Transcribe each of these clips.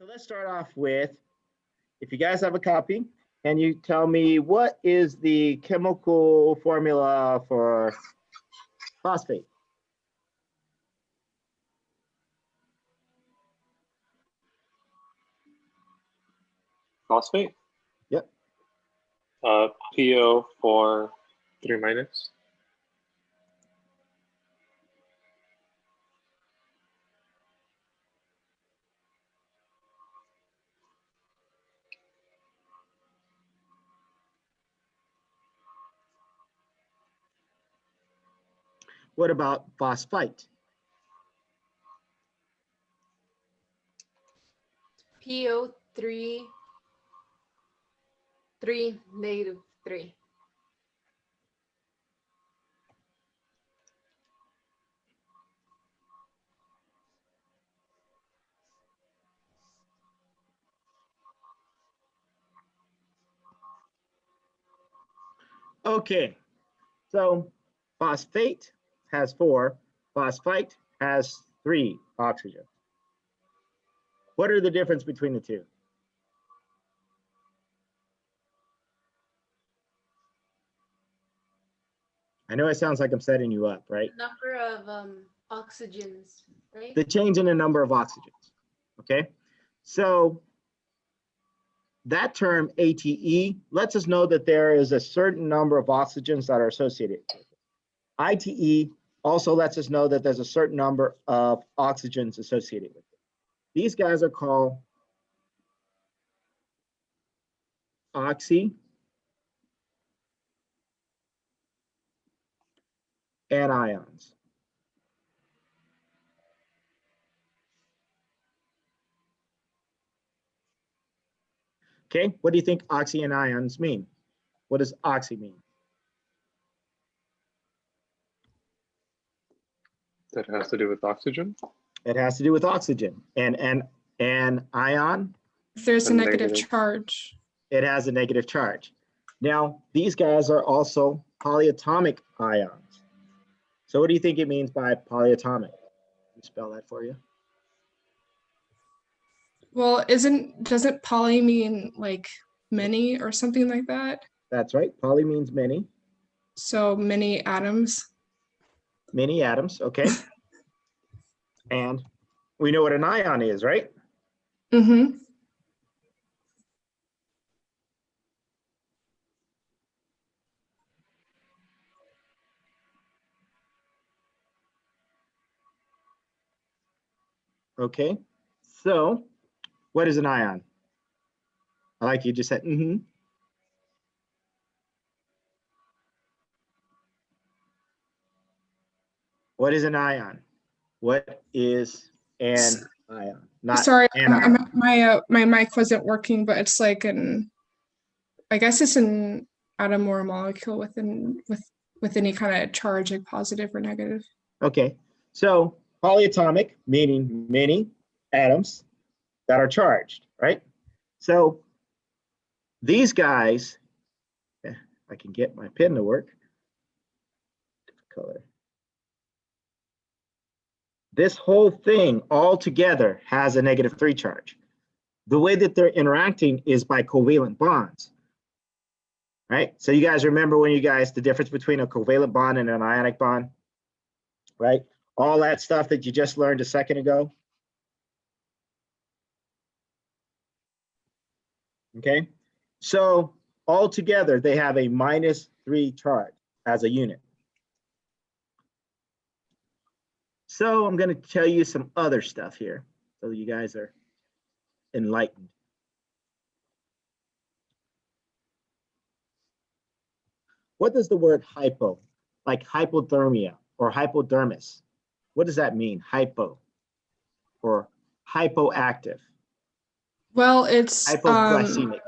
So let's start off with, if you guys have a copy, can you tell me what is the chemical formula for phosphate? Phosphate? Yep. PO4 3-. What about phosphite? PO3 -3. Okay, so phosphate has 4, phosphite has 3 oxygen. What are the difference between the two? I know it sounds like I'm setting you up, right? Number of oxygens, right? The change in the number of oxygens, okay? So that term ATE lets us know that there is a certain number of oxygens that are associated with it. ITE also lets us know that there's a certain number of oxygens associated with it. These guys are called Oxy Anions. Okay, what do you think Oxy Anions mean? What does oxy mean? That has to do with oxygen? It has to do with oxygen. And an ion? If there's A a negative negative. charge. It has a negative charge. Now, these guys are also polyatomic ions. So what do you think it means by polyatomic? Can you spell that for you? Well, doesn't poly mean like many or something like that? That's right. Poly means many. So many atoms. Many atoms, okay. And we know what an ion is, right? Mm-hmm. Okay. So what is an ion? I like you just said, mm-hmm. What is an ion? What is an ion? Not Sorry, anion. my mic wasn't working, but it's like I guess it's an atom or a molecule with any kind of charge, like positive or negative. Okay, so polyatomic, meaning many atoms that are charged, right? So these guys, I can get my pen to work. Color. This whole thing all together has a -3 charge. The way that they're interacting is by covalent bonds, right? So you guys remember the difference between a covalent bond and an ionic bond, right? All that stuff that you just learned a second ago. Okay, so all together they have a -3 charge as a unit. So I'm going to tell you some other stuff here so you guys are enlightened. What does the word hypo, like hypothermia or hypodermis, what does that mean? Hypo or hypoactive? Well, it's hypoglycemic.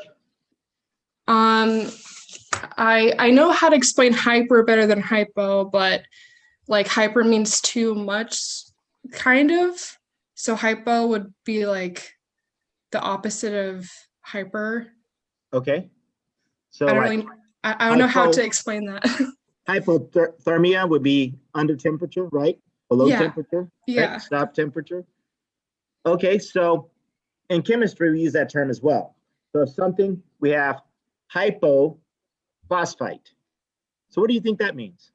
I know how to explain hyper better than hypo, but like hyper means too much, kind of. So hypo would be like the opposite of hyper. Okay. So I don't know how to explain that. Hypothermia would be under temperature, right? Below temperature, yeah. Right? Stop temperature. Okay, so in chemistry, we use that term as well. So if something, we have hypophosphite. So what do you think that means?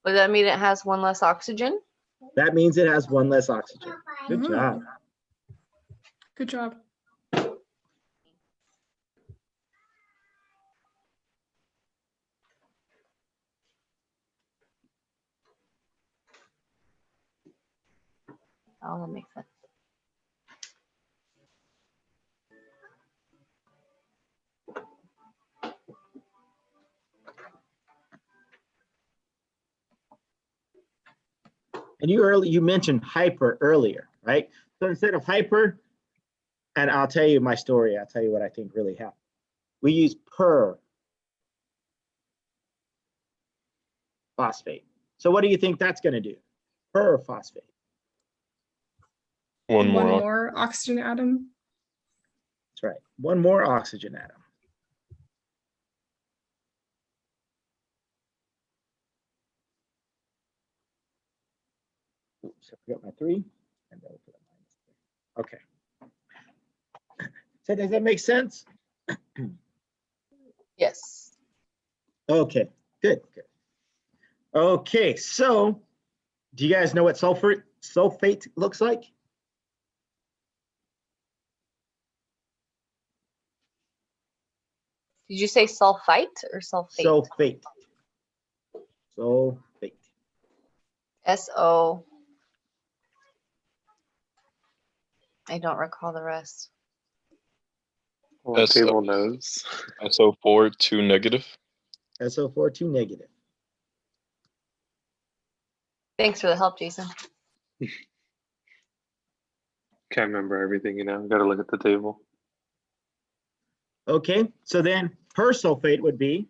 Would that mean it has one less oxygen? That means it has one less oxygen. Good Oh. job. Good job. Oh, that makes sense. And you mentioned hyper earlier, right? So instead of hyper, and I'll tell you my story, I'll tell you what I think really happened. We use per phosphate. So what do you think that's going to do? Per phosphate. One more oxygen atom. That's right. One more oxygen atom. Oops, I forgot my 3. And then we'll put a minus there. Okay. So does that make sense? Yes. Okay, good. Okay, so do you guys know what sulfate looks like? Did you say sulfite or sulfate? Sulfate. Sulfate. S-O. I don't recall the rest. Well, That's table knows. SO4 2 negative. SO4 2 negative. Thanks for the help, Jason. Can't remember everything, you know. Gotta look at the table. Okay, so then persulfate would be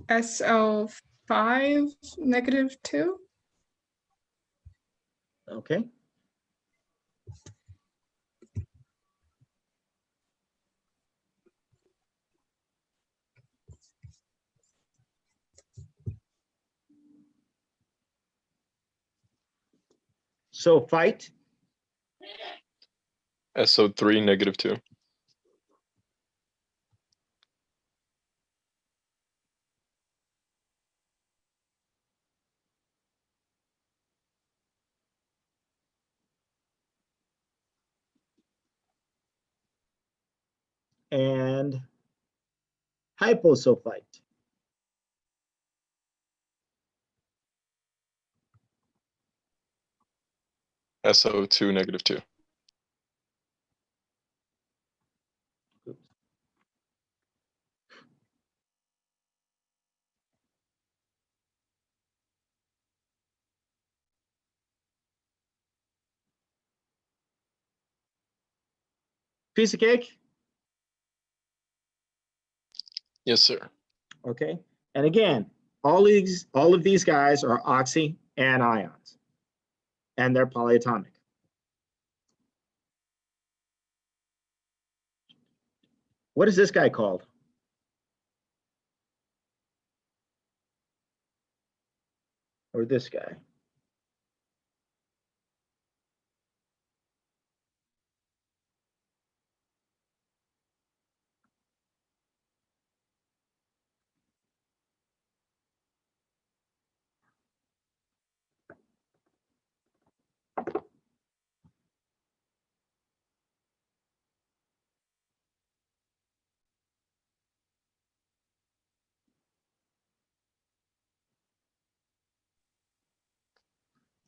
SO5 -2. okay. Sulfite, SO3 -2. and hyposulfite. SO2 -2. Piece of cake? Yes, sir. Okay, and again, all of these guys are oxy anions, and they're polyatomic. What is this guy called? Or this guy?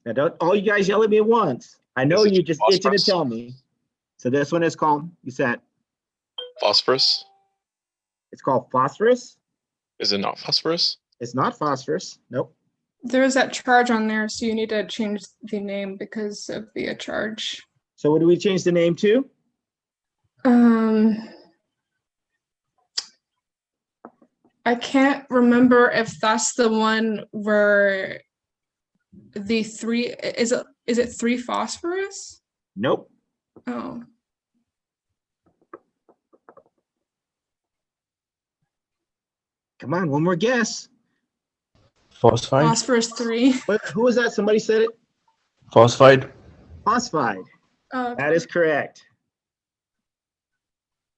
Now, don't all you guys yell at me at once. I know Is it you just itching to phosphorus? tell me. So this one is called, you said, Phosphorus. it's called phosphorus. Is it not phosphorus? It's not phosphorus. Nope. There's that charge on there, so you need to change the name because of the charge. So what do we change the name to? I can't remember if that's the one where the 3 is it 3 phosphorus? Nope. Oh. Come on, one more guess. Phosphide. Phosphorus 3. Who was that? Somebody said it? Phosphide. Phosphide. Oh, That is correct.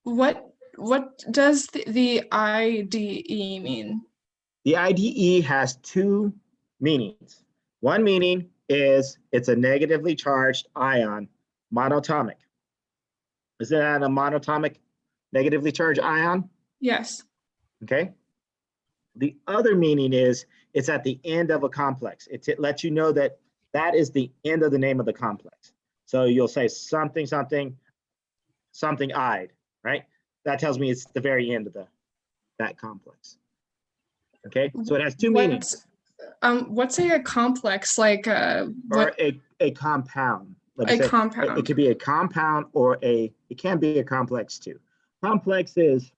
what does the IDE mean? The IDE has two meanings. One meaning is it's a negatively charged ion, monatomic. Is that a monatomic negatively charged ion? Yes. Okay. The other meaning is it's at the end of a complex. It lets you know that that is the end of the name of the complex. So you'll say something, something, something ide, right? That tells me it's the very end of that complex. Okay, so it has two meanings. What's a complex, like Or a compound. Let me a say, compound? It could be a compound or it can be a complex too. Complex is,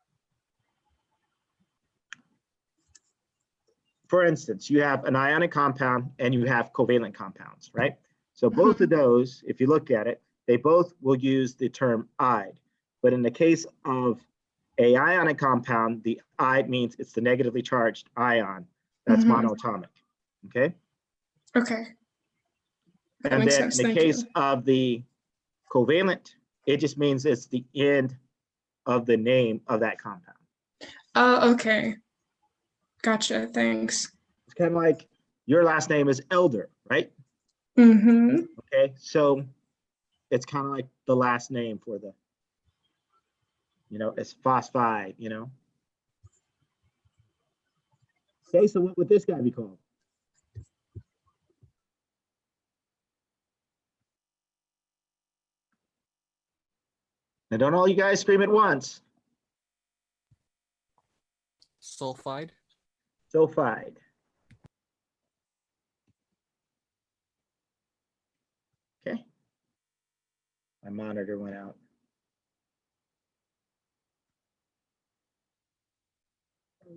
for instance, you have an ionic compound and you have covalent compounds, right? So both of those, if you look at it, they both will use the term ide. But in the case of a ionic compound, the ide means it's the negatively charged ion that's monatomic. Okay. Okay. That And makes then sense. in the Thank case you. of the covalent, it just means it's the end of the name of that compound. Okay. Gotcha. Thanks. It's kind of like your last name is Elder, right? Mm-hmm. Okay, so it's kind of like the last name for the, it's phosphide, Okay, so what would this guy be called? Now, don't all you guys scream at once. Sulfide. Sulfide. Okay. My monitor went out.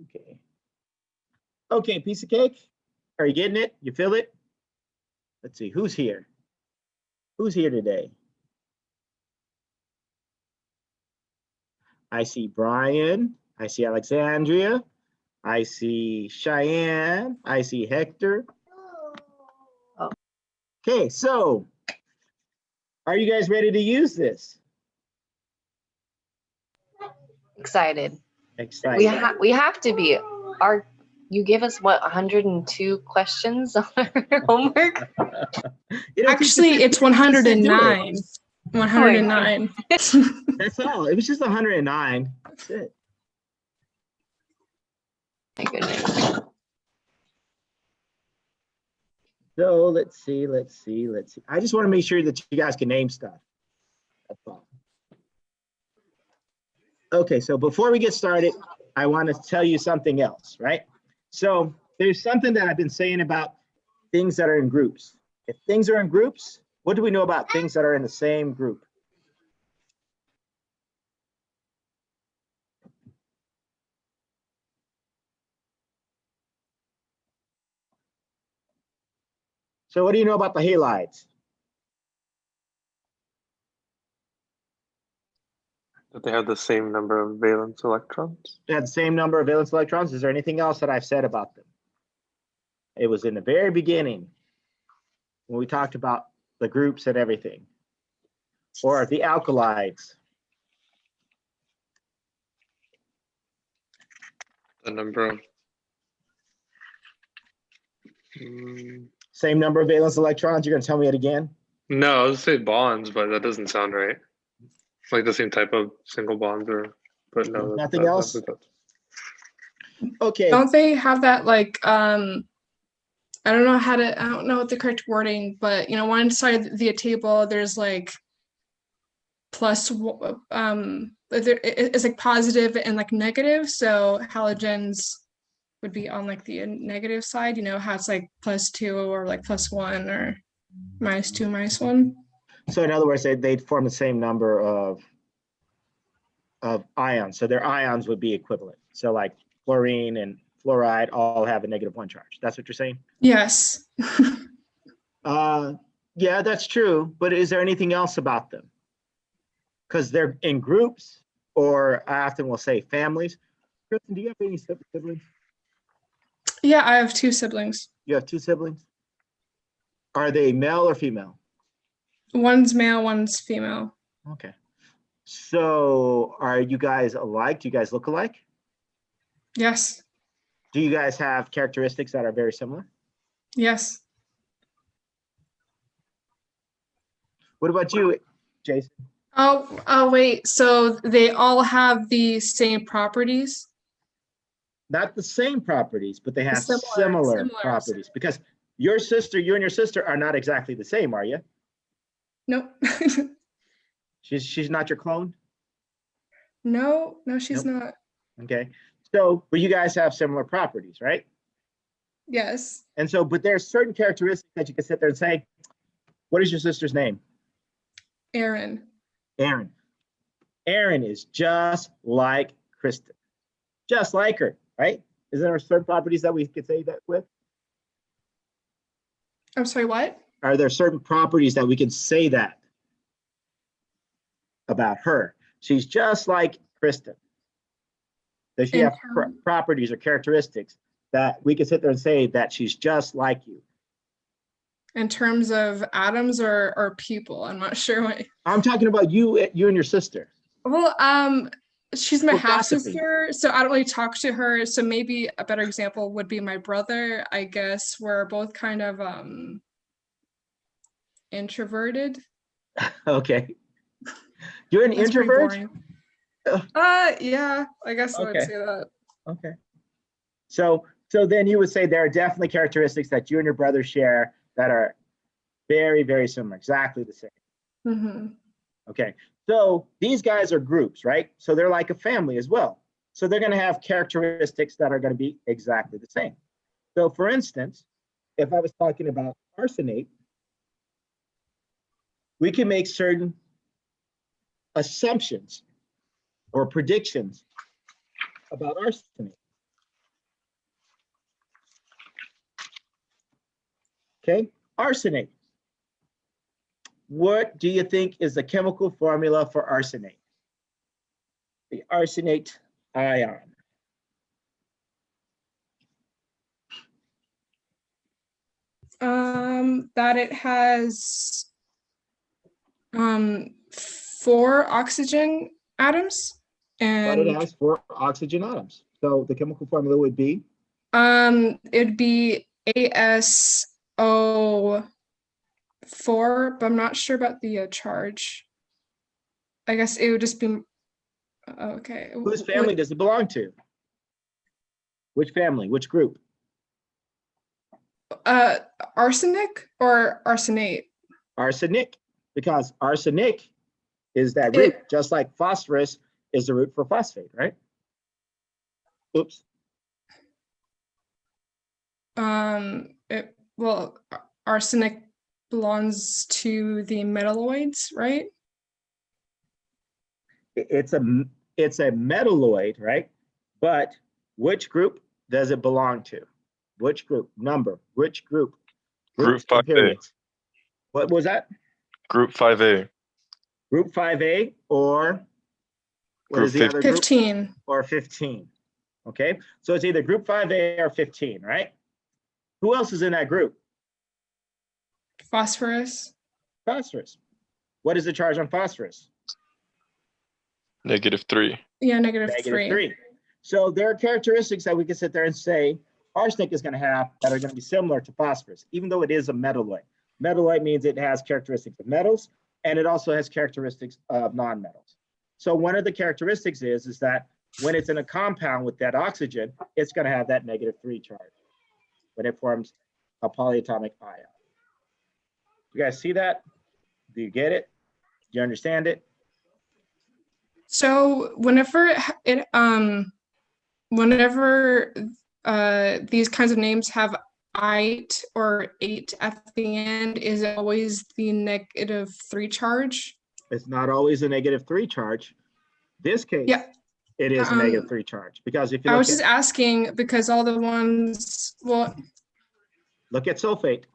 Okay. Okay, piece of cake. Are you getting it? You feel it? Let's see, who's here? Who's here today? I see Brian. I see Alexandria. I see Cheyenne. I see Hector. Oh. Okay, so are you guys ready to use this? Excited. Excited. We have to be. You gave us what, 102 questions on our homework? Actually, it's 109. 109. That's all. It was just 109. That's it. My goodness. So let's see. I just want to make sure that you guys can name stuff. That's all. Okay, so before we get started, I want to tell you something else, right? So there's something that I've been saying about things that are in groups. If things are in groups, what do we know about things that are in the same group? So what do you know about the halides? That they have the same number of valence electrons. They have the same number of valence electrons. Is there anything else that I've said about them? It was in the very beginning when we talked about the groups and everything, or the alkalides. The number of Same number of valence electrons. You're going to tell me it again? no, I was gonna say bonds, but that doesn't sound right. It's like the same type of single bonds, but no. Nothing else? Okay. Don't they have that, like, I don't know what the correct wording, but one side of the table there's like plus it's like positive and like negative, so halogens would be on like the negative side, how it's like +2 or like +1 or -2, -1. So in other words, they'd form the same number of ions. So their ions would be equivalent. So like fluorine and fluoride all have a -1 charge. That's what you're saying? Yes. Yeah, that's true. But is there anything else about them? Because they're in groups, or I often will say families. Kristen, do you have any siblings? Yeah, I have 2 siblings. You have 2 siblings? Are they male or female? One's male, one's female. Okay. So are you guys alike? Do you guys look alike? Yes. Do you guys have characteristics that are very similar? Yes. What about you, Jason? Oh, wait. So they all have the same properties? Not the same properties, but they have Similar, similar similar. properties. Because your sister, you and your sister are not exactly the same, are you? Nope. She's not your clone? No, she's Nope. not. Okay. So, but you guys have similar properties, right? Yes. And so, but there's certain characteristics that you can sit there and say, what is your sister's name? Aaron. Aaron. Aaron is just like Kristen. Just like her, right? Is there certain properties that we could say that with? I'm sorry, what? Are there certain properties that we can say that about her? She's just like Kristen. Does she In have properties or characteristics that we can sit there and say that she's just like you? In terms of atoms or people, I'm not sure what. I'm talking about you and your sister. Well, she's my Well, half gossiping. sister, so I don't really talk to her. So maybe a better example would be my brother. I guess we're both kind of introverted. Okay. You're an That's pretty introvert? boring. Yeah, I guess I would Okay. say that. Okay. So then you would say there are definitely characteristics that you and your brother share that are very, very similar, exactly the same. Mm-hmm. Okay. So these guys are groups, right? So they're like a family as well. So they're going to have characteristics that are going to be exactly the same. So for instance, if I was talking about arsenate, we can make certain assumptions or predictions about arsenate. Okay, arsenate. What do you think is the chemical formula for arsenate? The arsenate ion. That it has 4 oxygen atoms, But and it has 4 oxygen atoms. So the chemical formula would be? it'd be ASO4, but I'm not sure about the charge. I guess it would just be okay. Whose family does it belong to? Which family? Which group? Arsenic or arsenate? Arsenic, because arsenic is that root, just like phosphorus is the root for phosphate, right? Oops. Well, arsenic belongs to the metalloids, right? It's a metalloid, right? But which group does it belong to? Which group? Number. Which group? Group Groups and 5A. periods. What was that? Group 5A. Group 5A or what Group is the other group? 15. Or 15. Okay, so it's either group 5A or 15, right? Who else is in that group? Phosphorus. Phosphorus. What is the charge on phosphorus? -3. Yeah, negative Negative 3. 3. So there are characteristics that we can sit there and say arsenic is going to have that are going to be similar to phosphorus, even though it is a metalloid. Metalloid means it has characteristics of metals, and it also has characteristics of nonmetals. So one of the characteristics is that when it's in a compound with that oxygen, it's going to have that -3 charge when it forms a polyatomic ion. You guys see that? Do you get it? Do you understand it? So whenever these kinds of names have "ite" or "ate" at the end, is it always the -3 charge? It's not always a -3 charge. This case, Yeah. it is a -3 charge because if you I look was just asking because all the ones, well, look at sulfate,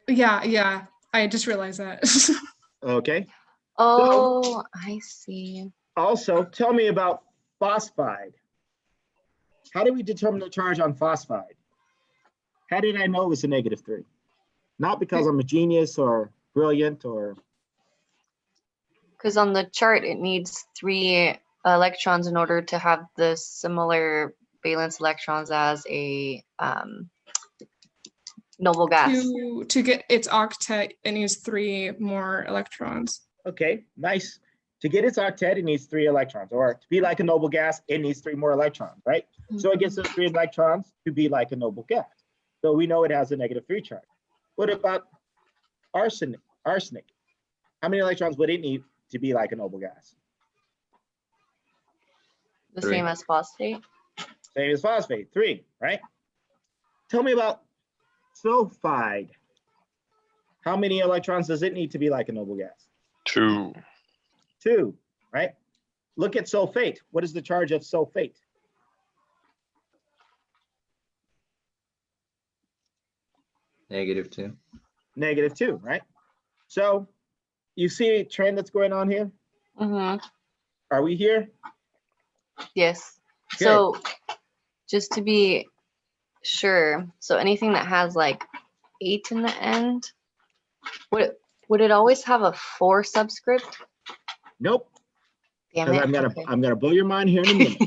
yeah, I just realized that. okay? Oh, I see. Also, tell me about phosphide. How do we determine the charge on phosphide? How did I know it was a -3? Not because I'm a genius or brilliant or, Because on the chart, it needs 3 electrons in order to have the similar valence electrons as a noble gas. To get its octet, it needs 3 more electrons. okay, nice. To get its octet, it needs 3 electrons, or to be like a noble gas, it needs 3 more electrons, right? So it gets those 3 electrons to be like a noble gas. So we know it has a -3 charge. What about arsenic? How many electrons would it need to be like a noble gas? The 3. same as phosphate. Same as phosphate, 3, right? Tell me about sulfide. How many electrons does it need to be like a noble gas? 2. 2, right? Look at sulfate. What is the charge of sulfate? -2. -2, right? So you see a trend that's going on here? Mm-hmm. Are we here? Yes. Good. So just to be sure, so anything that has like 8 in the end, would it always have a 4 subscript? Nope. Damn Because it. I'm gonna blow your mind here in a minute.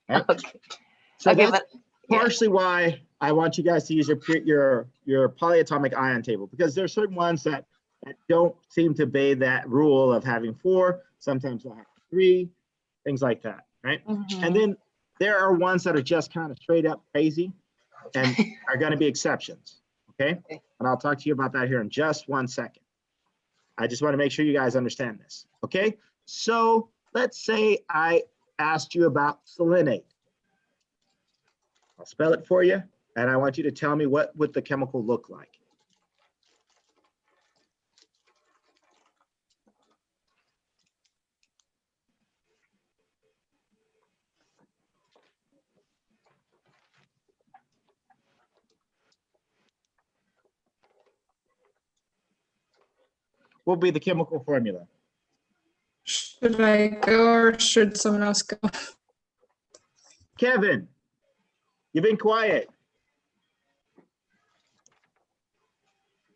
Right? Okay. So Okay, that's yeah. partially why I want you guys to use your polyatomic ion table, because there are certain ones that don't seem to obey that rule of having 4. Sometimes they'll have 3, things like that, right? Mhm. And then there are ones that are just kind of straight up crazy and are going to be exceptions, okay? Okay. And I'll talk to you about that here in just 1 second. I just want to make sure you guys understand this, okay? So let's say I asked you about selenate. I'll spell it for you, and I want you to tell me what would the chemical look like. What would be the chemical formula? Should I go or should someone else go? Kevin, you've been quiet.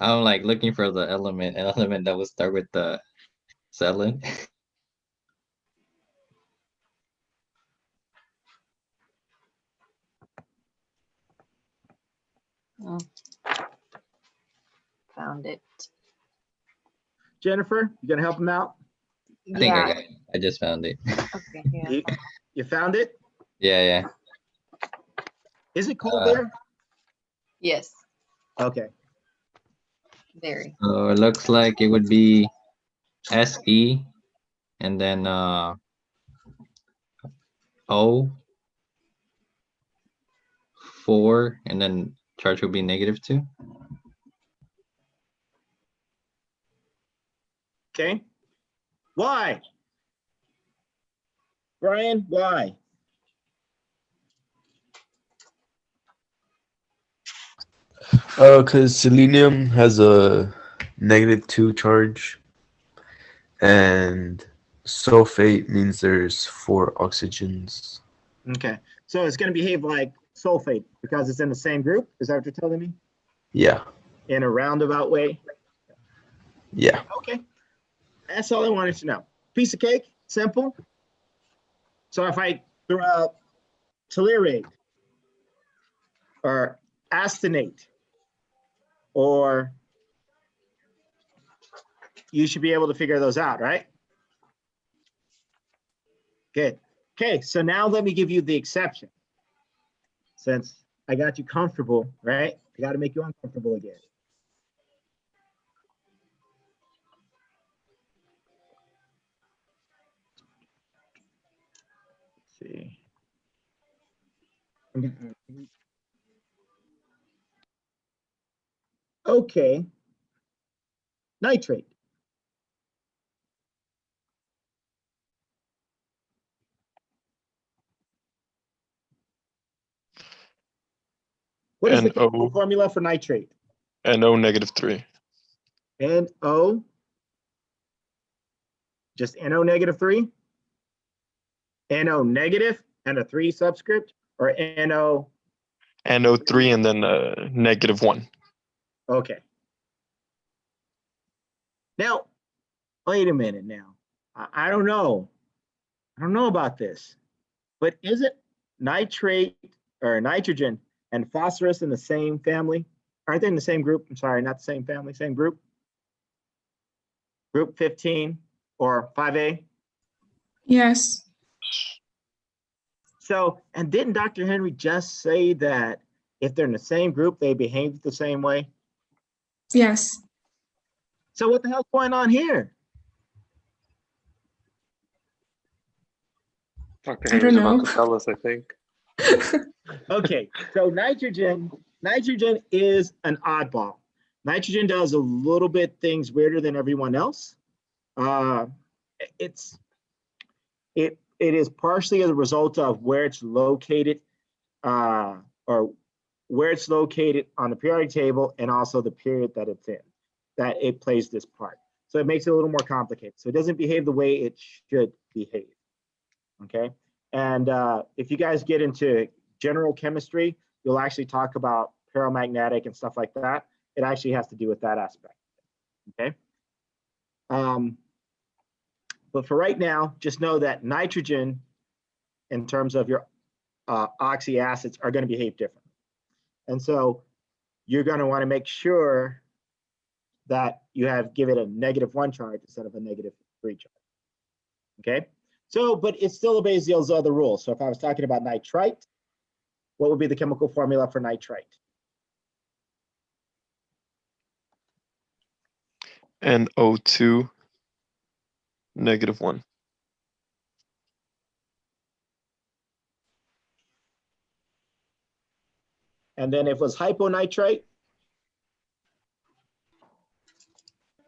I'm like looking for an element that would start with the selen. Found it. Jennifer, you gonna help him out? I think I Yeah. got it. I just found it. Okay. Yeah. You found it? Yeah. Is it cold Uh, there? Yes. Okay. Very. So it looks like it would be Se and then O 4 and then charge would be -2. Okay. Why? Brian, why? Because selenium has a -2 charge, and sulfate means there's 4 oxygens. Okay. So it's gonna behave like sulfate because it's in the same group? Is that what you're telling me? Yeah, In a roundabout way? yeah. Okay. That's all I wanted to know. Piece of cake, simple. So if I throw out tellurate or astenate, or you should be able to figure those out, right? Good. Okay, so now let me give you the exception. Since I got you comfortable, right? I got to make you uncomfortable again. Let's see. Okay. Nitrate. What is the chemical NO formula for nitrate? NO -3. NO, just NO -3? NO negative and a 3 subscript, or NO? NO3 and then -1. Okay. Now, wait a minute now. I don't know. I don't know about this, but is it nitrate or nitrogen and phosphorus in the same family? Aren't they in the same group? I'm sorry, not the same family, same group. Group 15 or 5A. Yes. So, and didn't Dr. Henry just say that if they're in the same group, they behave the same way? Yes. So what the hell's going on here? Dr. I Henry's don't about know. to tell us, I think. Okay, so nitrogen is an oddball. Nitrogen does a little bit things weirder than everyone else. It is partially as a result of where it's located, or where it's located on the periodic table, and also the period that it's in, that it plays this part. So it makes it a little more complicated. So it doesn't behave the way it should behave. Okay, and if you guys get into general chemistry, you'll actually talk about paramagnetic and stuff like that. It actually has to do with that aspect. Okay. But for right now, just know that nitrogen, in terms of your oxy acids, are going to behave differently. And so you're going to want to make sure that you give it a -1 charge instead of a -3 charge. Okay. So, but it still obeys those other rules. So if I was talking about nitrite, what would be the chemical formula for nitrite? NO2 -1. And then if it was hyponitrite,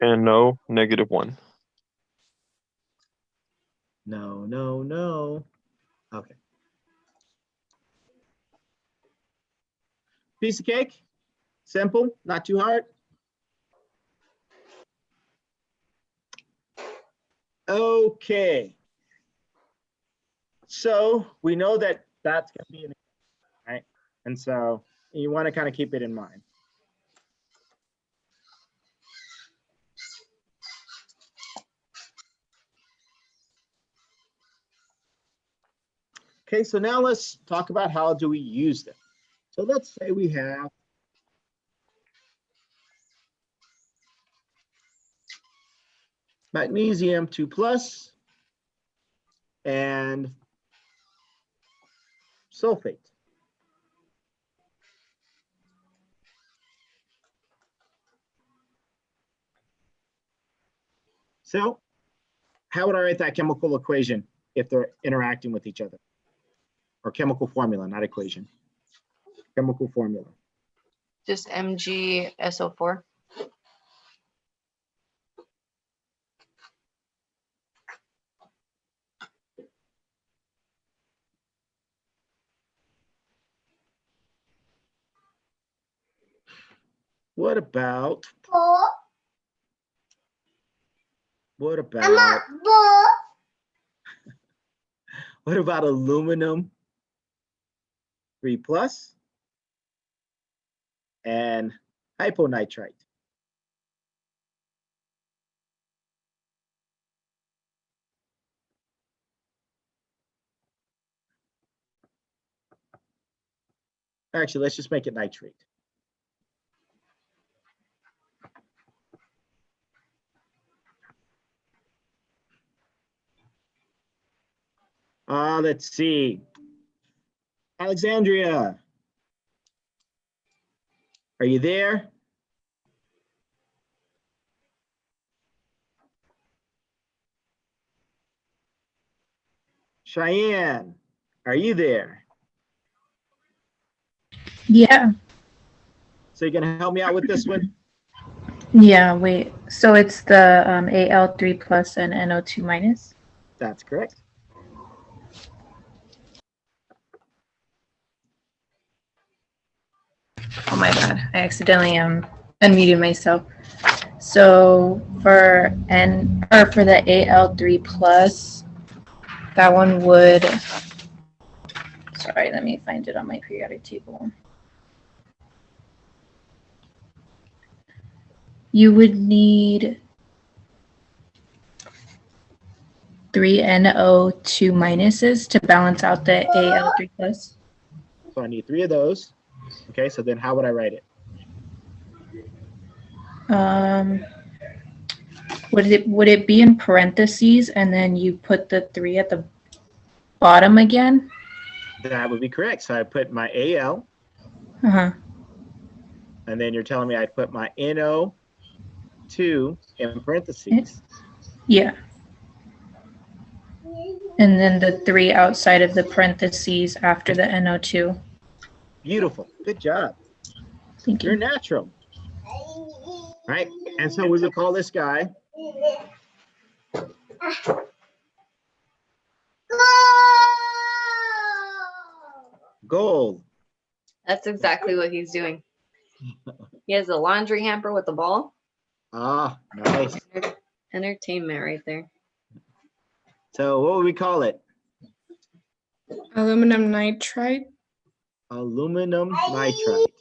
NO -1. no. Okay. Piece of cake, simple, not too hard. Okay. So we know that that's going to be an example, right? And so you want to kind of keep it in mind. Okay, so now let's talk about how do we use them. So let's say we have magnesium 2+ and sulfate. So how would I write that chemical equation if they're interacting with each other? Or chemical formula, not equation. Chemical formula. Just MgSO4. What about what about aluminum 3+ and hyponitrite? Actually, let's just make it nitrate. Let's see. Alexandria, are you there? Cheyenne, are you there? Yeah. So you're gonna help me out with this one? Yeah, wait. So it's the Al3+ and NO2-. That's correct. Oh my God, I accidentally unmuted myself. So for the Al3+, that one would, sorry, let me find it on my periodic table. you would need 3 NO2 minuses to balance out the Al3 plus. So I need 3 of those. Okay, so then how would I write it? Would it be in parentheses and then you put the 3 at the bottom again? That would be correct. So I put my Al, Uh-huh. and then you're telling me I'd put my NO2 in parentheses. Yeah. And then the 3 outside of the parentheses after the NO2. Beautiful. Good job. Thank You're you. natural. Right? And so we would call this guy gold. That's exactly what he's doing. He has a laundry hamper with a ball. Ah, nice. Entertainment right there. So what would we call it? Aluminum nitrite. Aluminum nitrite.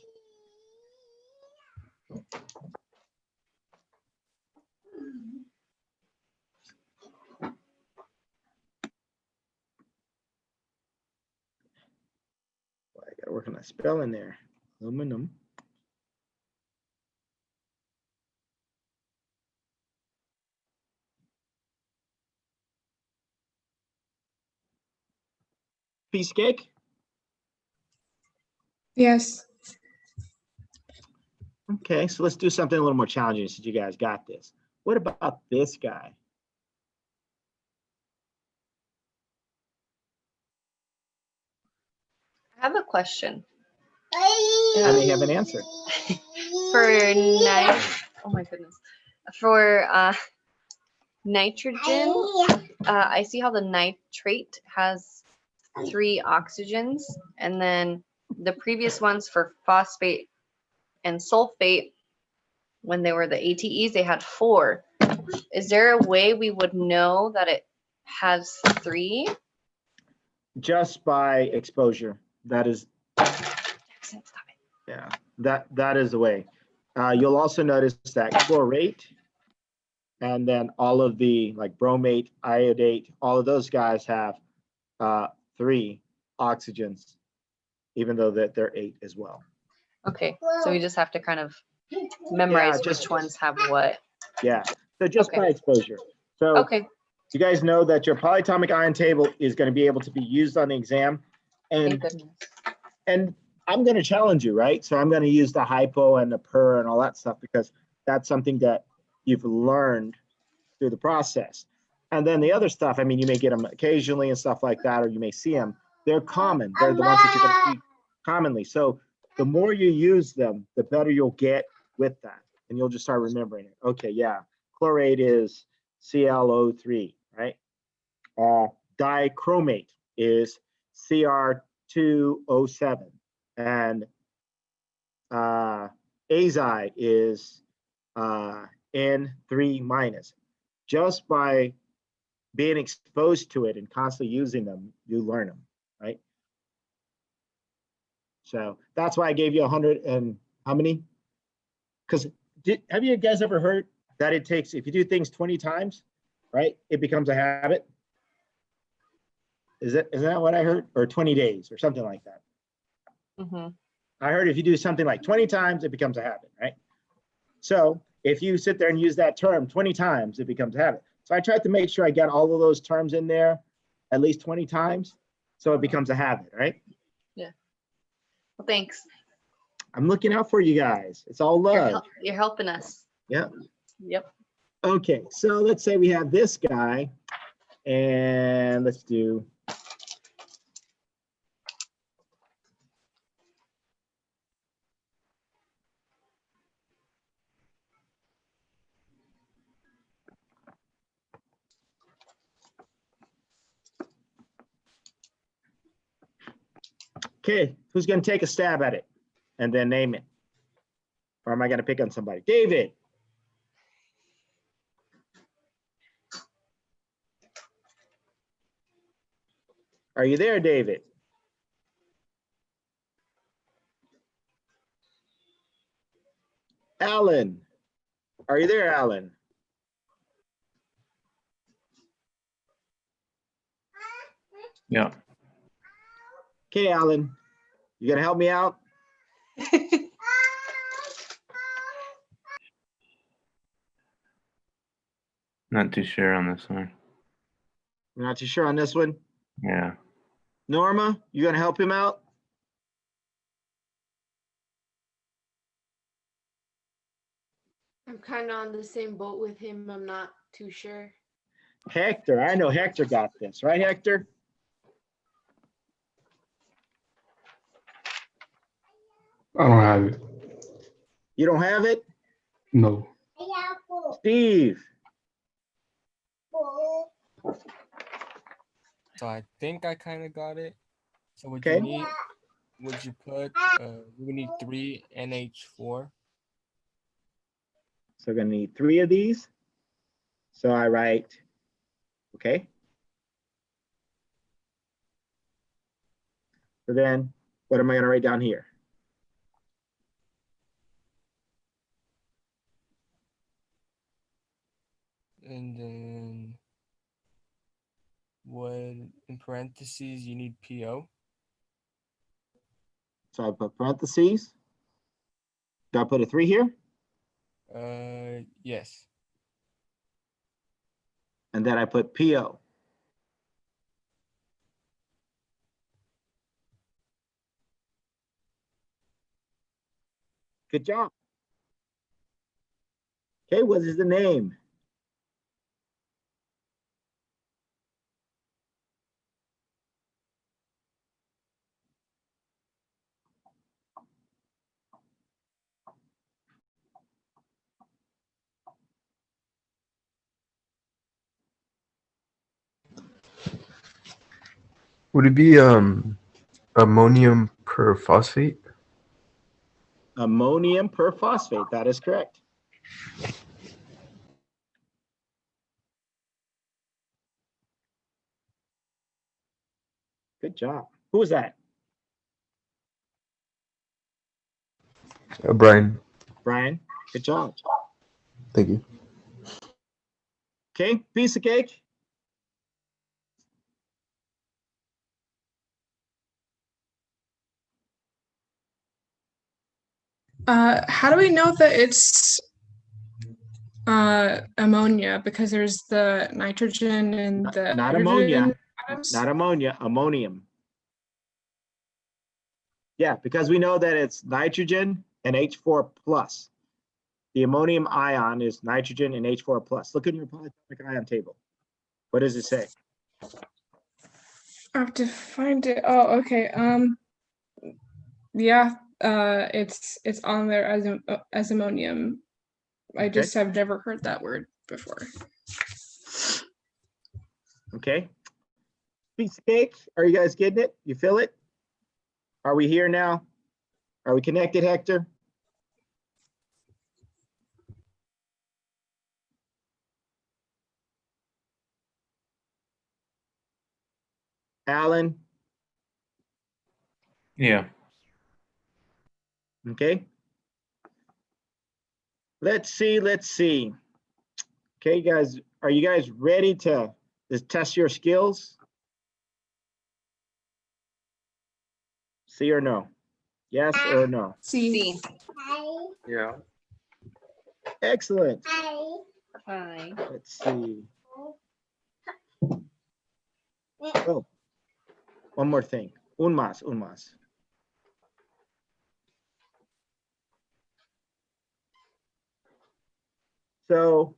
Well, I gotta work on that spelling there. Aluminum. Piece of cake? Yes. Okay, so let's do something a little more challenging since you guys got this. What about this guy? I have a question. I may have an answer. For oh my goodness. For nitrogen, I see how the nitrate has 3 oxygens, and then the previous ones for phosphate and sulfate, when they were the ATEs, they had 4. Is there a way we would know that it has 3? Just by exposure. That is, Jackson, stop it. yeah, that is the way. You'll also notice that chlorate, and then all of the like bromate, iodate, all of those guys have 3 oxygens, even though that they're 8 as well. Okay, so we just have to kind of memorize just- which ones have what. Yeah, so just Okay. by exposure. So Okay. you guys know that your polyatomic ion table is going to be able to be used on the exam. Thank And goodness. I'm going to challenge you, right? So I'm going to use the hypo and the per and all that stuff because that's something that you've learned through the process. And then the other stuff, I mean, you may get them occasionally and stuff like that, or you may see them. They're common. They're the ones that you're going to see commonly. So the more you use them, the better you'll get with that. And you'll just start remembering it. Okay, yeah, chlorate is ClO3, right? Dichromate is Cr2O7, and azide is N3 minus. Just by being exposed to it and constantly using them, you learn them, right? So that's why I gave you 100 and how many? Because have you guys ever heard that it takes, if you do things 20 times, right, it becomes a habit? Is that what I heard? Or 20 days or something like that. Mm-hmm. I heard if you do something like 20 times, it becomes a habit, right? So if you sit there and use that term 20 times, it becomes a habit. So I tried to make sure I got all of those terms in there at least 20 times, so it becomes a habit, right? Yeah. Well, thanks. I'm looking out for you guys. It's all love. You're helping us. Yeah. Yep. Okay, so let's say we have this guy, and let's do. Okay, who's going to take a stab at it and then name it? Or am I going to pick on somebody? David. Are you there, David? Alan. Are you there, Alan? Yeah. Okay, Alan, you gonna help me out? Not too sure on this one. You're not too sure on this one? Yeah. Norma, you gonna help him out? I'm kind of on the same boat with him. I'm not too sure. Hector, I know Hector got this, right, Hector? I don't have it. You don't have it? No. Steve, So I think I kind of got it. So what Okay. you need, would you put, you would need 3 NH4. so we're gonna need 3 of these. So I write, okay. So then what am I gonna write down here? And then would, in parentheses, you need PO. So I put parentheses. Do I put a 3 here? Yes. And then I put PO. Good job. Okay, what is the name? Would it be ammonium perphosphate? Ammonium perphosphate, that is correct. Good job. Who was that? Brian, Brian, good job. thank you. Okay, piece of cake. How do we know that it's ammonia? Because there's the nitrogen and the Not hydrogen ammonia, atoms. not ammonia, ammonium. Yeah, because we know that it's nitrogen and H4 plus. The ammonium ion is nitrogen and H4 plus. Look in your polyatomic ion table. What does it say? I have to find it. Oh, okay. Yeah. It's on there as ammonium. I Okay. just have never heard that word before. Okay. Piece of cake. Are you guys getting it? You feel it? Are we here now? Are we connected, Hector? Alan? Yeah. Okay. Let's see. Okay, guys, are you guys ready to test your skills? See or no? Yes or no? See. Yeah. Excellent. Hi. Let's see. Oh, one more thing. Un más. So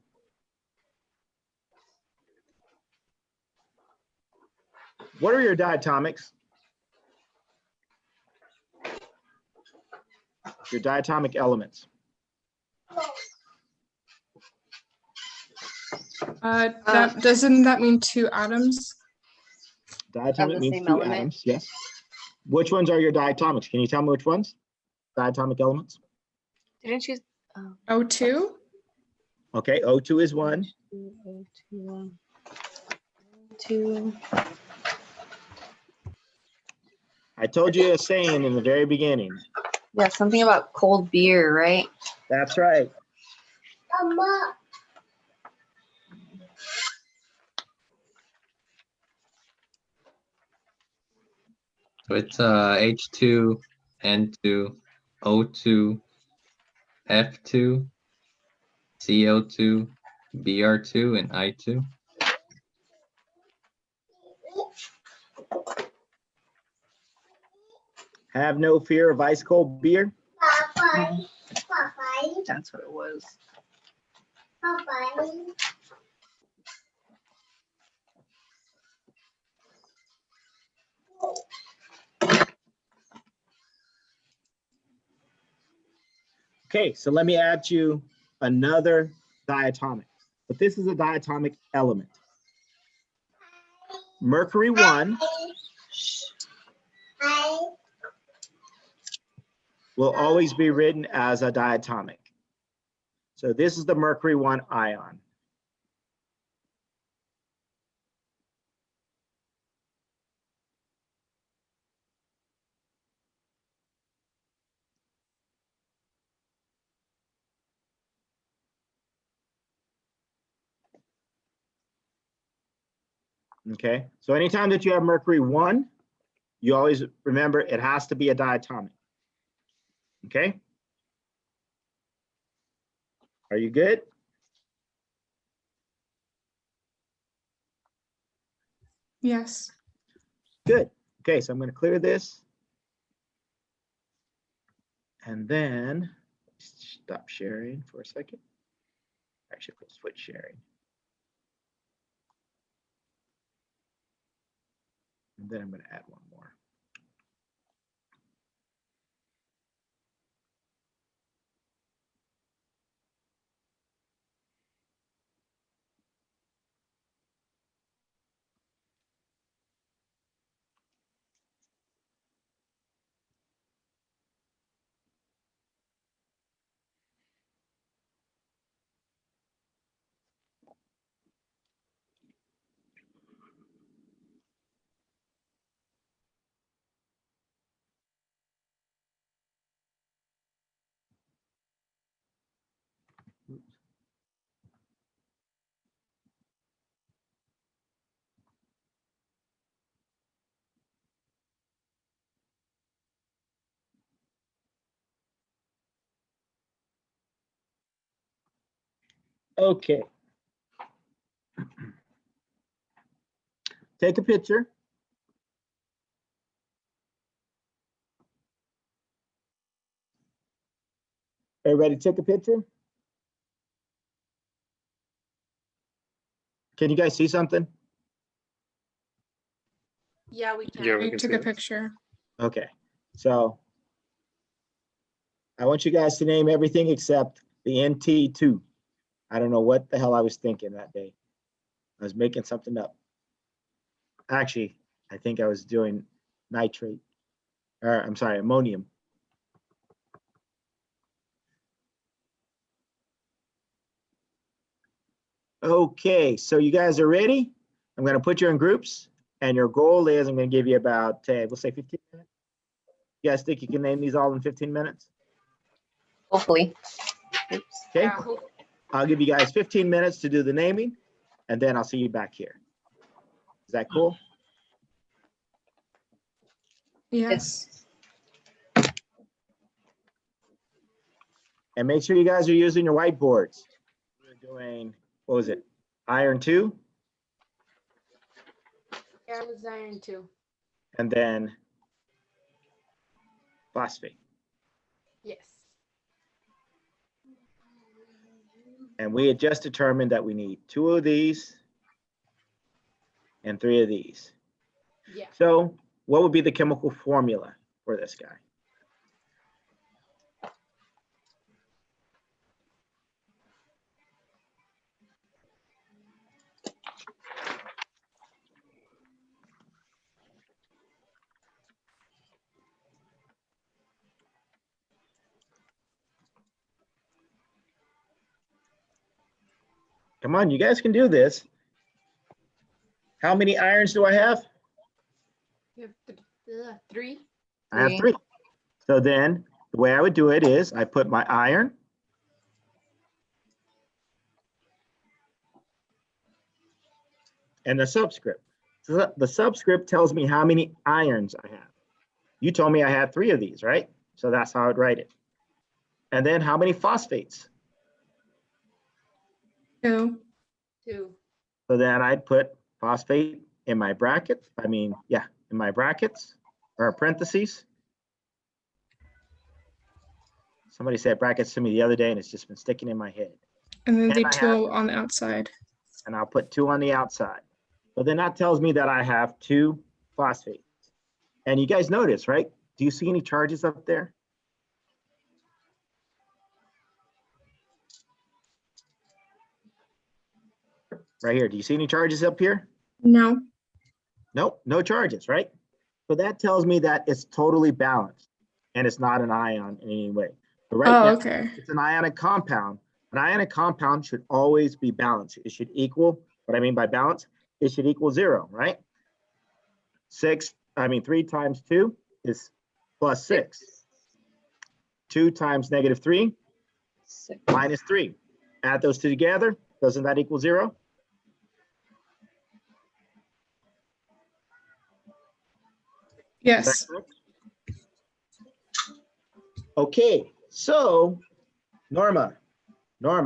what are your diatomics? Your diatomic elements. Doesn't that mean 2 atoms? Diatomic the means same 2 element? atoms, yes. Which ones are your diatomics? Can you tell me which ones? Diatomic elements? Didn't you? O2? Okay, O2 is 1. Two. I told you a saying in the very beginning. Yeah, something about cold beer, right? That's right. So it's H2, N2, O2, F2, CO2, Br2, and I2. Have no fear of ice cold beer. That's what it was. Okay, so let me add you another diatomic. But this is a diatomic element. Mercury 1 will always be written as a diatomic. So this is the mercury 1 ion. Okay, so anytime that you have mercury 1, you always remember it has to be a diatomic. Okay? Are you good? Yes. Good. Okay, so I'm going to clear this. And then stop sharing for a second. Actually, we'll switch sharing. And then I'm going to add one more. Okay. Take a picture. Everybody take a picture. Can you guys see something? Yeah, we can. Yeah, we I can took see a it. picture. Okay, so I want you guys to name everything except the NT2. I don't know what the hell I was thinking that day. I was making something up. Actually, I think I was doing nitrate, or I'm sorry, ammonium. Okay, so you guys are ready? I'm going to put you in groups, and your goal is I'm going to give you about, we'll say 15 minutes. You guys think you can name these all in 15 minutes? Hopefully. Okay, Yeah, I'll give you guys 15 minutes to do the naming, and then I'll see you back here. Is that cool? Yes. And make sure you guys are using your whiteboards. We're doing, what was it? Iron 2, yeah, it was iron too. and then phosphate. Yes. And we had just determined that we need 2 of these and 3 of these. Yeah. So what would be the chemical formula for this guy? Come on, you guys can do this. How many irons do I have? You have 3. I have 3. So then the way I would do it is I put my iron and the subscript. So the subscript tells me how many ions I have. You told me I had 3 of these, right? So that's how I'd write it. And then how many phosphates? 2. 2. So then I'd put phosphate in my bracket. In my brackets or parentheses. Somebody said brackets to me the other day and it's just been sticking in my head. And then the I 2 on the outside. And I'll put 2 on the outside. So then that tells me that I have 2 phosphates. And you guys notice, right? Do you see any charges up there? Right here. Do you see any charges up here? No. Nope, no charges, right? So that tells me that it's totally balanced and it's not an ion in any way. But right now, Okay. it's an ionic compound. An ionic compound should always be balanced. It should equal, what I mean by balance, it should equal 0, right? 3 times 2 is plus 6. 2 times -3 minus 3. Add those 2 together. Doesn't that equal 0? Yes. Okay, so Norma. Now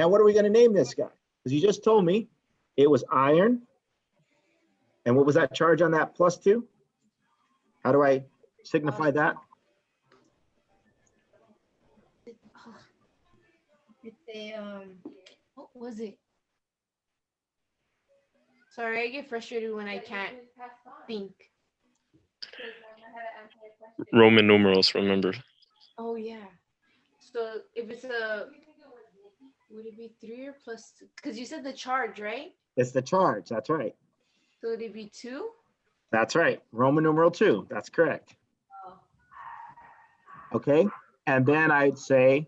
what are we going to name this guy? Because you just told me it was iron. And what was that charge on that +2? How do I signify that? It's a what was it? Sorry, I get frustrated when I can't think. Roman numerals, remember. Oh yeah. So if it's would it be 3 or plus? Because you said the charge, right? It's the charge, that's right. So would it be 2? That's right, Roman numeral 2, that's correct. Oh. Okay, and then I'd say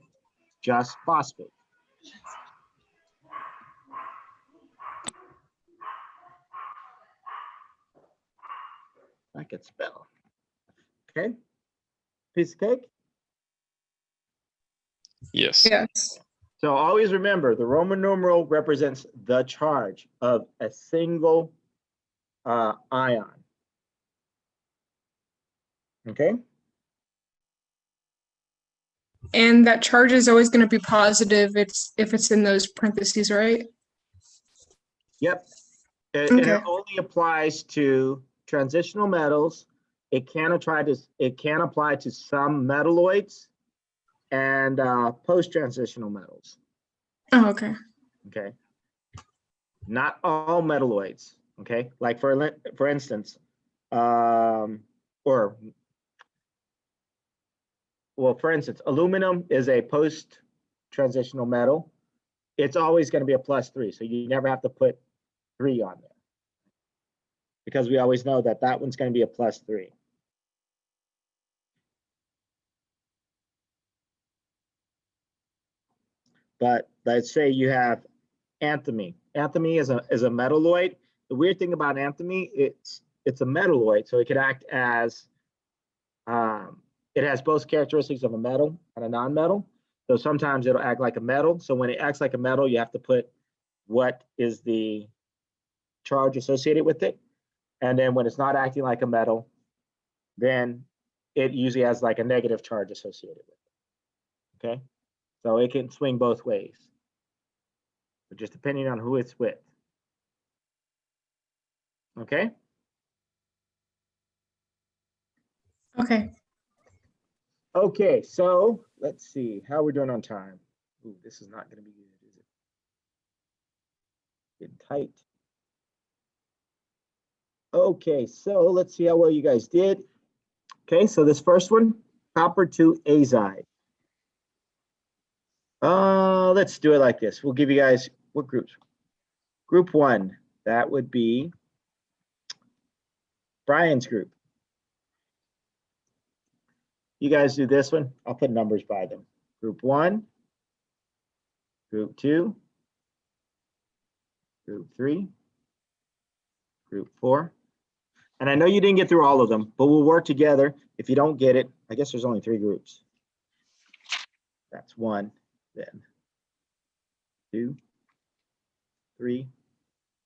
just phosphate. I could spell. Okay, piece of cake. Yes. Yes. So always remember, the Roman numeral represents the charge of a single ion. Okay. And that charge is always going to be positive. If it's in those parentheses, right? Yep. It Okay. only applies to transitional metals. It can apply to some metalloids and post-transitional metals. Oh, okay. Okay. Not all metalloids. Okay. Like for instance, for instance, aluminum is a post-transitional metal. It's always going to be a +3, so you never have to put 3 on there because we always know that that one's going to be a +3. But let's say you have antimony. Antimony is a metalloid. The weird thing about antimony, it's a metalloid, so it could act as it has both characteristics of a metal and a non-metal. So sometimes it'll act like a metal. So when it acts like a metal, you have to put what is the charge associated with it. And then when it's not acting like a metal, then it usually has like a negative charge associated with it. Okay, so it can swing both ways, but just depending on who it's with. Okay. Okay. Okay, so let's see how we're doing on time. Ooh, this is not going to be good, is it? Getting tight. Okay, so let's see how well you guys did. Okay, so this first one, copper 2 azide. Let's do it like this. We'll give you guys what groups? Group 1, that would be Brian's group. You guys do this one. I'll put numbers by them. Group 1, Group 2, Group 3, Group 4. And I know you didn't get through all of them, but we'll work together. If you don't get it, I guess there's only 3 groups. That's 1, then 2, 3,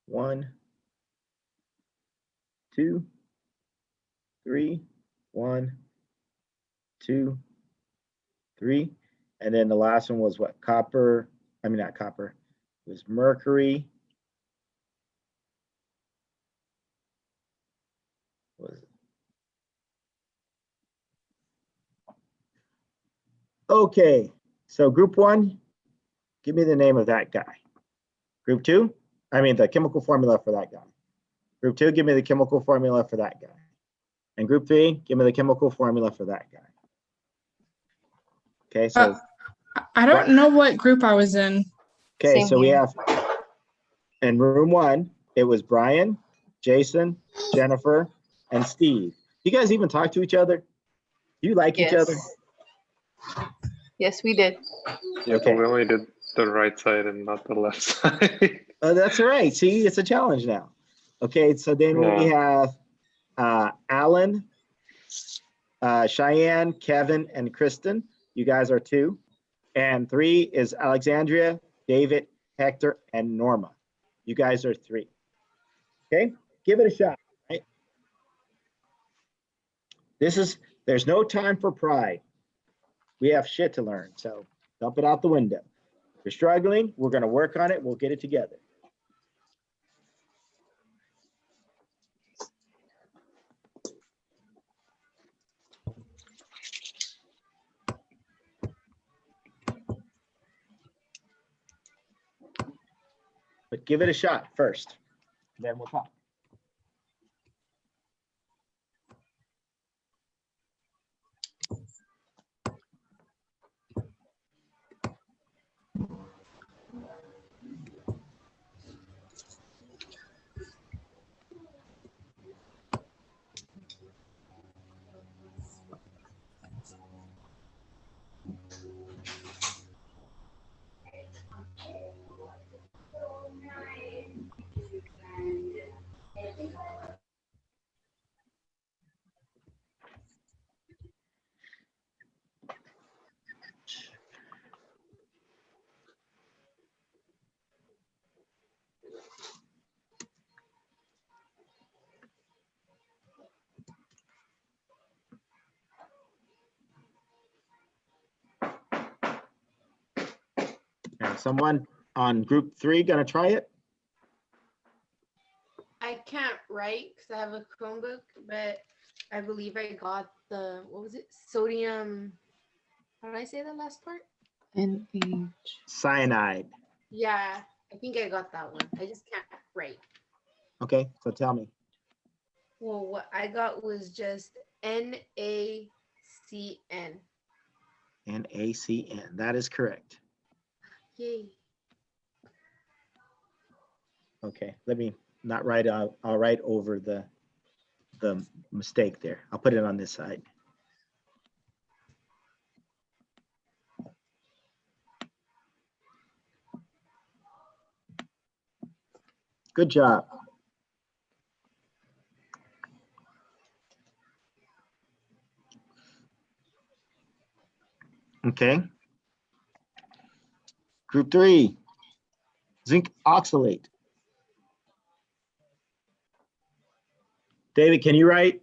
1, 2, 3, 1, 2, 3. And then the last one was what? Copper. I mean, not copper. It was mercury. What was it? Okay. So group 1, give me the name of that guy. Group 2, I mean the chemical formula for that guy. Group 2, give me the chemical formula for that guy. And group 3, give me the chemical formula for that guy. Okay, so I don't know what group I was in. okay, Same so we here. have in room 1, it was Brian, Jason, Jennifer, and Steve. You guys even talk to each other? Do you like each other? Yes, we did. Yeah, Okay. but we only did the right side and not the left side. Oh, that's all right. See, it's a challenge now. Okay, so then we have Alan, Cheyenne, Kevin, and Kristen. You guys are 2. And 3 is Alexandria, David, Hector, and Norma. You guys are 3. Okay, give it a shot. Right? There's no time for pride. We have shit to learn, so dump it out the window. If you're struggling, we're going to work on it. We'll get it together. But give it a shot first, then we'll talk. And someone on group 3 gonna try it? I can't write because I have a Chromebook, but I believe I got the, what was it? Sodium. How did I say the last part? NH. Cyanide. Yeah, I think I got that one. I just can't write. Okay, so tell me. Well, what I got was just NaCN. NaCN. That is correct. Yay. Okay, let me not write out. I'll write over the mistake there. I'll put it on this side. Good job. Okay. Group 3, zinc oxalate. David, can you write?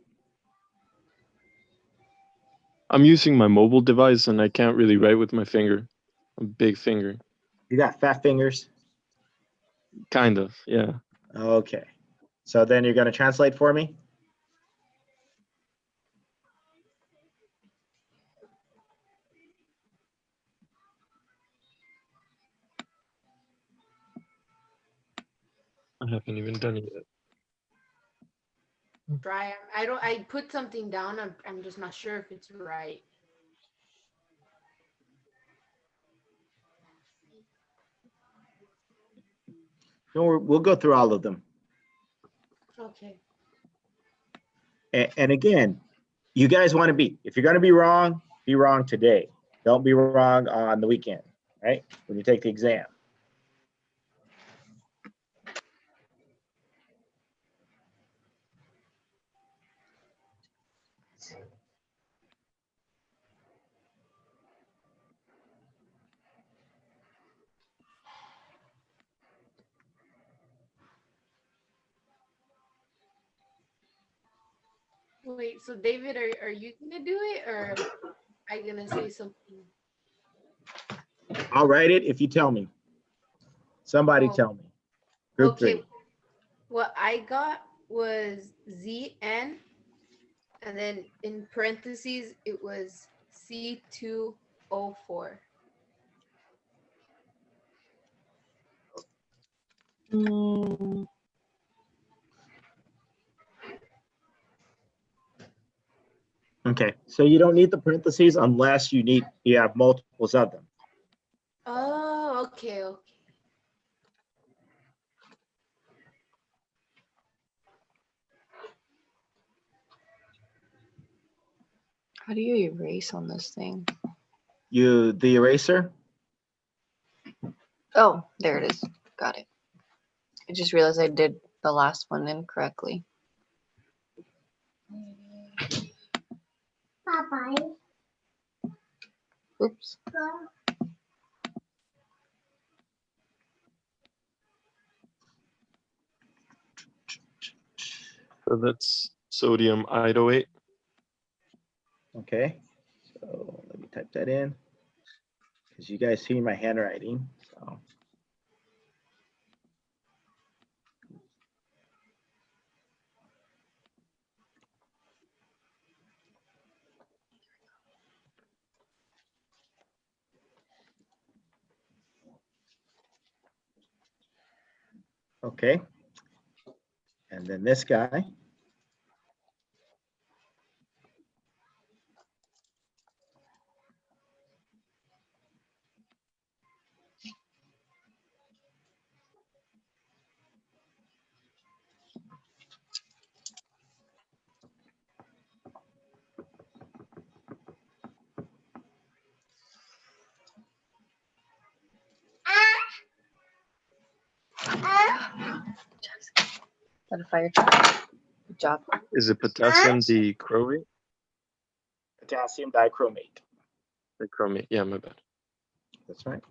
I'm using my mobile device and I can't really write with my finger. A big finger. You got fat fingers? Kind of, yeah. Okay. So then you're going to translate for me? I haven't even done it yet. Try. I put something down. I'm just not sure if it's right. We'll go through all of them. Okay. And again, you guys want to if you're going to be wrong today. Don't be wrong on the weekend, right? When you take the exam. Wait, so David, are you gonna do it or I gonna say something? I'll write it if you tell me. Somebody Oh, tell me. Group okay. 3. What I got was ZN, and then in parentheses it was C2O4. Okay, so you don't need the parentheses unless you have multiples of them. Oh, okay, okay. How do you erase on this thing? The eraser. Oh, there it is. Got it. I just realized I did the last one incorrectly. Oops. So that's sodium iodoate. Okay, so let me type that in because you guys see my handwriting. So okay, and then this guy. Got a fire truck. Good job. Is it potassium dichromate? Potassium dichromate. Dichromate. Yeah, my bad. That's right.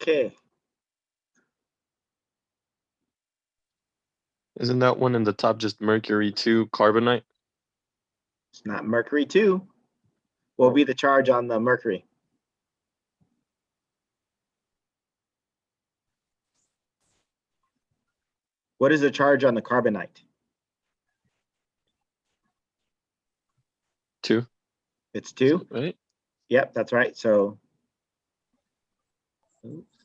Okay. Isn't that one in the top just mercury 2 carbonate? It's not mercury 2. What will be the charge on the mercury? What is the charge on the carbonite? 2. It's 2. Right? Yep, that's right. So oops,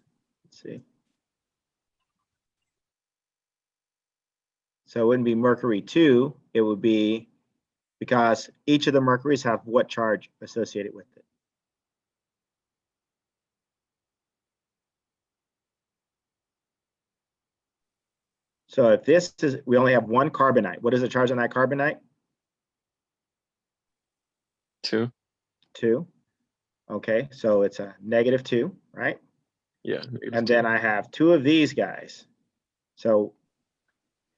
let's see. So it wouldn't be mercury 2. It would be because each of the mercuries have what charge associated with it? So if this is, we only have one carbonite. What is the charge on that carbonite? 2. 2. Okay, so it's a -2, right? Yeah. And then I have 2 of these guys. So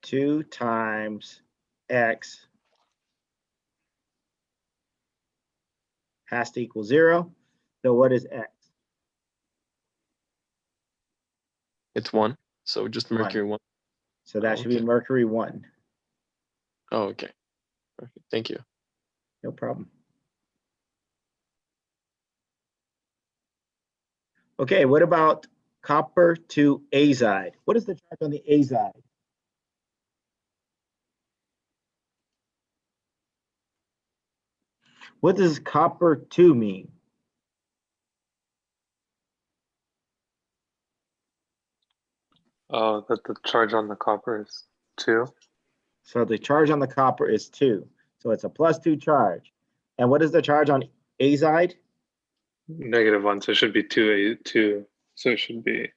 2 times X has to equal 0. So what is X? It's 1. So just mercury 1. So that should be okay. mercury 1. Oh, okay. Perfect. Thank you. No problem. Okay, what about copper to azide? What is the charge on the azide? What does copper 2 mean? That the charge on the copper is 2. So the charge on the copper is 2. So it's a +2 charge. And what is the charge on azide? -1, so it should be 2. So it should be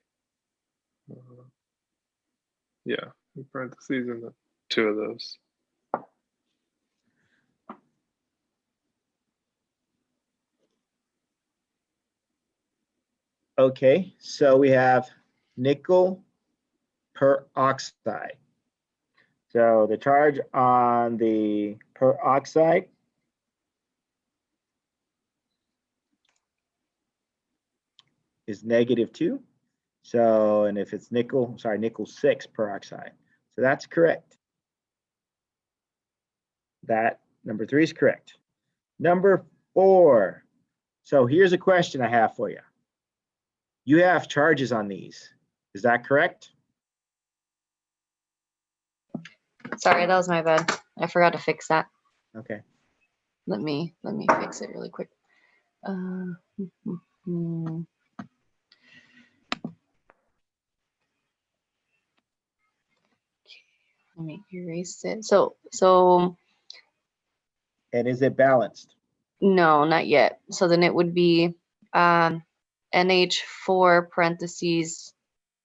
Yeah, in parentheses and the two of those. Okay, so we have nickel peroxide. So the charge on the peroxide is -2. So, and if it's nickel 6 peroxide. So that's correct. That number 3 is correct. Number 4. So here's a question I have for you. You have charges on these. Is that correct? Sorry, that was my bad. I forgot to fix that. Okay. Let me fix it really quick. Let me erase it. So And is it balanced? no, not yet. So then it would be NH4 parentheses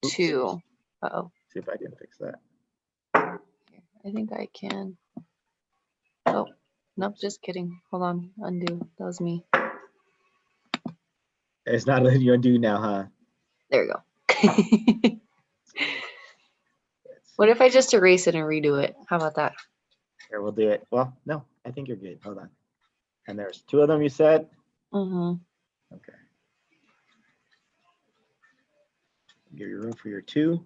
2. Uh-oh. See if I can fix that. I think I can. Oh, nope, just kidding. Hold on, undo. That was me. It's not letting you undo now, huh? There we go. What if I just erase it and redo it? How about that? Here, we'll do it. Well, no, I think you're good. Hold on. And there's 2 of them you said? Mm-hmm. Okay. Give you room for your 2.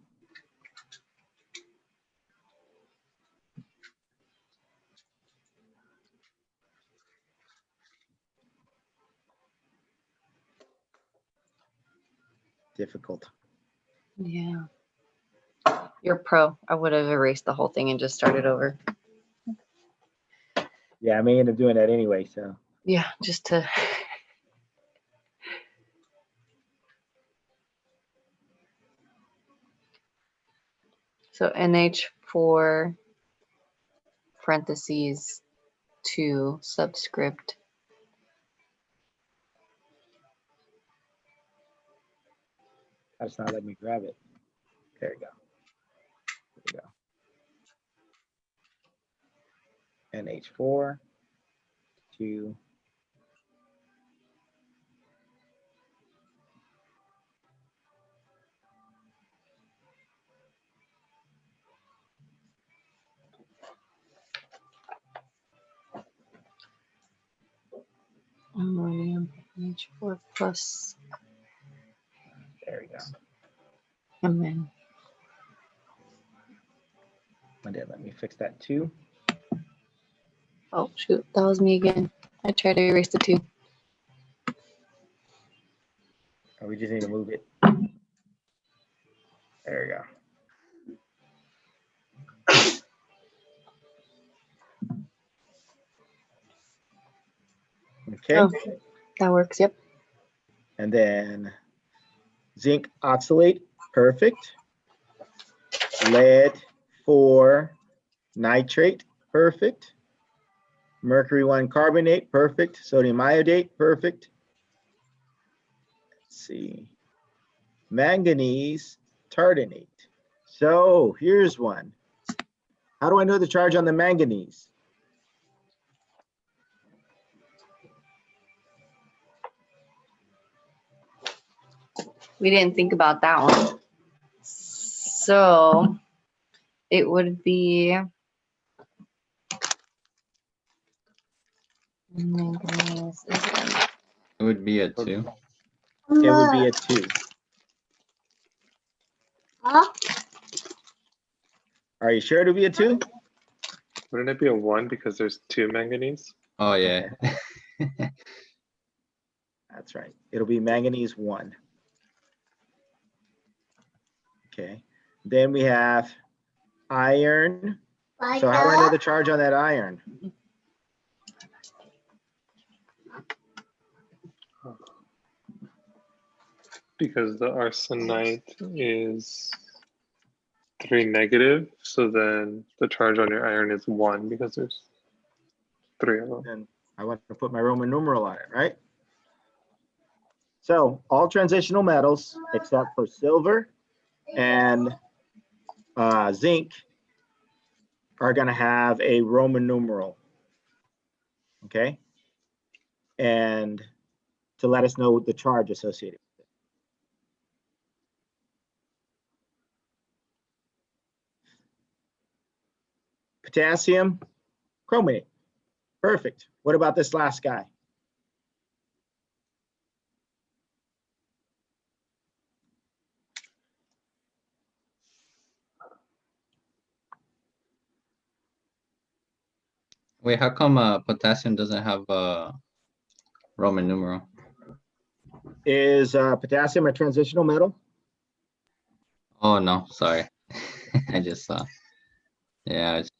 Difficult. Yeah. You're pro. I would have erased the whole thing and just started over. Yeah, I may end up doing that anyway, so. Yeah, just to. So NH4 parentheses 2 subscript. That's not letting me grab it. There you go. There you go. NH4, 2. Ammonium NH4 plus. There we go. And then. Let me fix that 2. Oh, shoot. That was me again. I tried to erase the 2. Oh, we just need to move it. There we go. Okay. Oh, that works. Yep. And then zinc oxalate, perfect. Lead 4 nitrate, perfect. Mercury 1 carbonate, perfect. Sodium iodate, perfect. Let's see. Manganese tardinate. So here's one. How do I know the charge on the manganese? We didn't think about that one. So it would be manganese. It would be a 2. It would be a 2. Are you sure it'll be a 2? Wouldn't it be a 1 because there's 2 manganese? Oh yeah. That's right. It'll be manganese 1. Okay. Then we have iron. So how do I know the charge on that iron? Because the arsenite is 3 negative, so then the charge on your iron is 1 because there's 3 of them. And I want to put my Roman numeral on it, right? So all transitional metals except for silver and zinc are going to have a Roman numeral. Okay. And to let us know the charge associated with it. Potassium chromate. Perfect. What about this last guy? Wait, how come potassium doesn't have a Roman numeral? Is potassium a transitional metal? Oh no, sorry. I just saw. Yeah, I was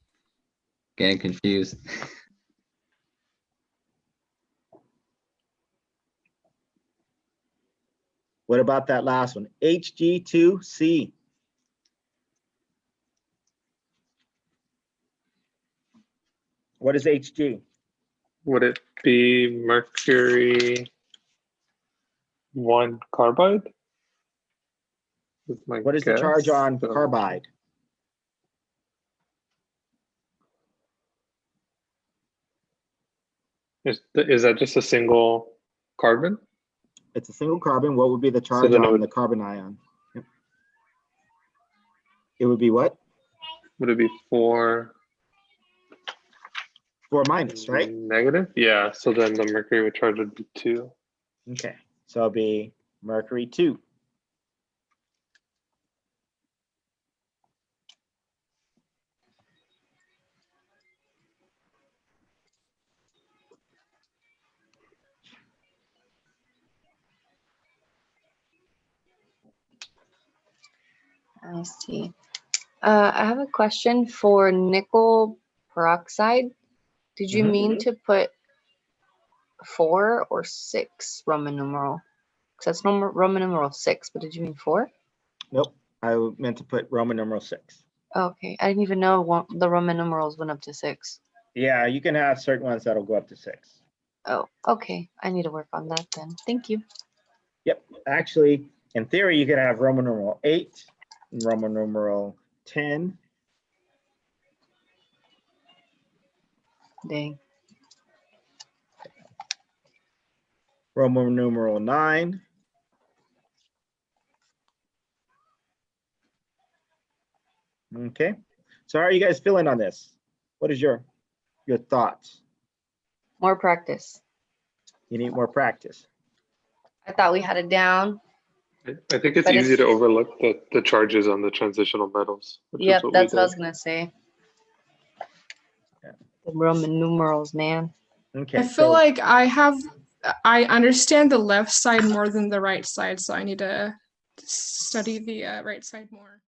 getting confused. What about that last one? Hg2C. What is Hg? Would it be mercury 1 carbide? What is the charge on carbide? Is that just a single carbon? It's a single carbon. What would be the charge on the carbon ion? Yep. It would be what? Would it be 4? 4 minus, right? Negative? Yeah, so then the mercury would charge would be 2. Okay, so it'll be mercury 2. I see. I have a question for nickel peroxide. Did you mean to put 4 or 6 Roman numeral? Because that's Roman numeral 6, but did you mean 4? Nope, I meant to put Roman numeral 6. Okay, I didn't even know the Roman numerals went up to 6. Yeah, you can have certain ones that'll go up to 6. Oh, okay. I need to work on that then. Thank you. Yep, actually, in theory, you could have Roman numeral 8, and Roman numeral 10. Dang. Roman numeral 9. Okay, so how are you guys feeling on this? What is your thoughts? More practice. You need more practice. I thought we had it down. I think it's But easy it's- to overlook the charges on the transitional metals. Yep, that's what I was did. going to say. Yeah. The Roman numerals, man. Okay, I feel like I understand the left side more than the right side, so I need to study the right side more.